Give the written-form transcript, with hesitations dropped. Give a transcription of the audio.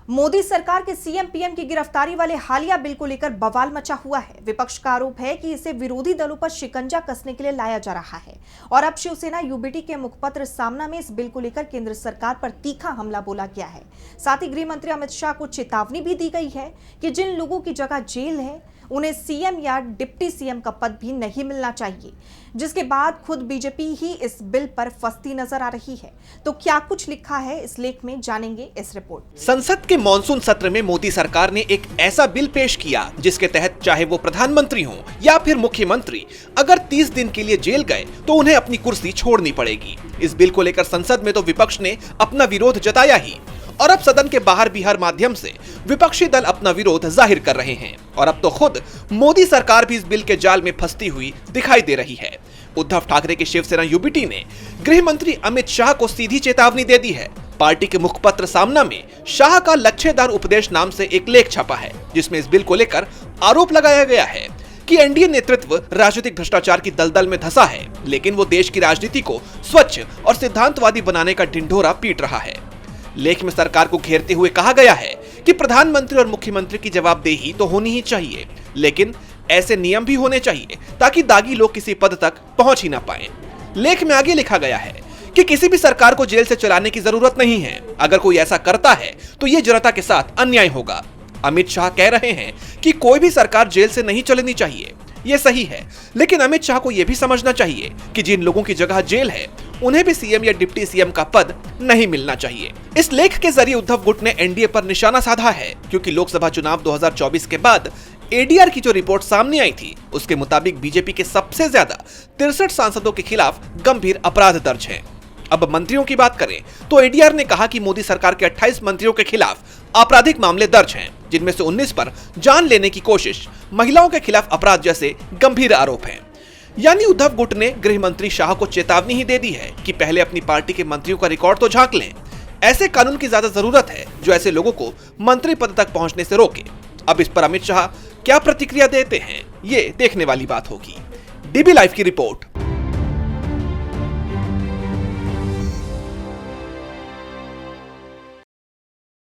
मोदी सरकार के CM PM की गिरफ्तारी वाले हालिया बिल को लेकर बवाल मचा हुआ है। विपक्ष का आरोप है कि इसे विरोधी दलों पर शिकंजा कसने के लिए लाया जा रहा है और अब शिवसेना यूबीटी के मुखपत्र सामना में इस बिल को लेकर केंद्र सरकार पर तीखा हमला बोला गया है। साथ ही गृह मंत्री अमित शाह को चेतावनी भी दी गई है कि जिन लोगों की जगह जेल है उन्हें सीएम या डिप्टी सीएम का पद भी नहीं मिलना चाहिए, जिसके बाद खुद बीजेपी ही इस बिल पर फंसती नजर आ रही है। तो क्या कुछ लिखा है इस लेख में, जानेंगे इस रिपोर्ट। संसद के मॉनसून सत्र में मोदी सरकार ने एक ऐसा बिल पेश किया जिसके तहत चाहे वो प्रधानमंत्री हो या फिर मुख्यमंत्री, अगर 30 दिन के लिए जेल गए तो उन्हें अपनी कुर्सी छोड़नी पड़ेगी। इस बिल को लेकर संसद में तो विपक्ष ने अपना विरोध जताया ही, और अब सदन के बाहर भी हर माध्यम से विपक्षी दल अपना विरोध जाहिर कर रहे हैं। और अब तो खुद मोदी सरकार भी इस बिल के जाल में फंसती हुई दिखाई दे रही है। उद्धव ठाकरे की शिवसेना यूबीटी ने गृह मंत्री अमित शाह को सीधी चेतावनी दे दी है। पार्टी के मुखपत्र सामना में शाह का लच्छेदार उपदेश नाम से एक लेख छपा है, जिसमें इस बिल को लेकर आरोप लगाया गया है कि एनडीए नेतृत्व राजनीतिक भ्रष्टाचार की दलदल में धंसा है, लेकिन वो देश की राजनीति को स्वच्छ और सिद्धांतवादी बनाने का ढिंढोरा पीट रहा है। लेख में सरकार को घेरते हुए कहा गया है कि प्रधानमंत्री और मुख्यमंत्री की जवाबदेही तो होनी ही चाहिए, लेकिन ऐसे नियम भी होने चाहिए ताकि दागी लोग किसी पद तक पहुंच ही ना पाएं। लेख में आगे लिखा गया है कि किसी भी सरकार को जेल से चलाने की जरूरत नहीं है। अगर कोई ऐसा करता है तो ये जनता के साथ अन्याय होगा। अमित शाह कह रहे हैं कि कोई भी सरकार जेल से नहीं चलनी चाहिए, ये सही है, लेकिन अमित शाह को यह भी समझना चाहिए कि जिन लोगों की जगह जेल है उन्हें भी सीएम या डिप्टी सीएम का पद नहीं मिलना चाहिए। इस लेख के जरिए उद्धव गुट ने एनडीए पर निशाना साधा है, क्योंकि लोकसभा चुनाव 2024 के बाद एडीआर की जो रिपोर्ट सामने आई थी उसके मुताबिक बीजेपी के सबसे ज्यादा 63 सांसदों के खिलाफ गंभीर अपराध दर्ज हैं। अब मंत्रियों की बात करें तो एडीआर ने कहा कि मोदी सरकार के 28 मंत्रियों के खिलाफ आपराधिक मामले दर्ज हैं, जिनमें से 19 पर जान लेने की कोशिश, महिलाओं के खिलाफ अपराध जैसे गंभीर आरोप हैं। यानी उद्धव गुट ने गृह मंत्री शाह को चेतावनी ही दे दी है कि पहले अपनी पार्टी के मंत्रियों का रिकॉर्ड तो झांक लें। ऐसे कानून की ज्यादा जरूरत है जो ऐसे लोगों को मंत्री पद तक पहुंचने से रोके। अब इस पर अमित शाह क्या प्रतिक्रिया देते हैं, ये देखने वाली बात होगी। डीबी लाइव की रिपोर्ट।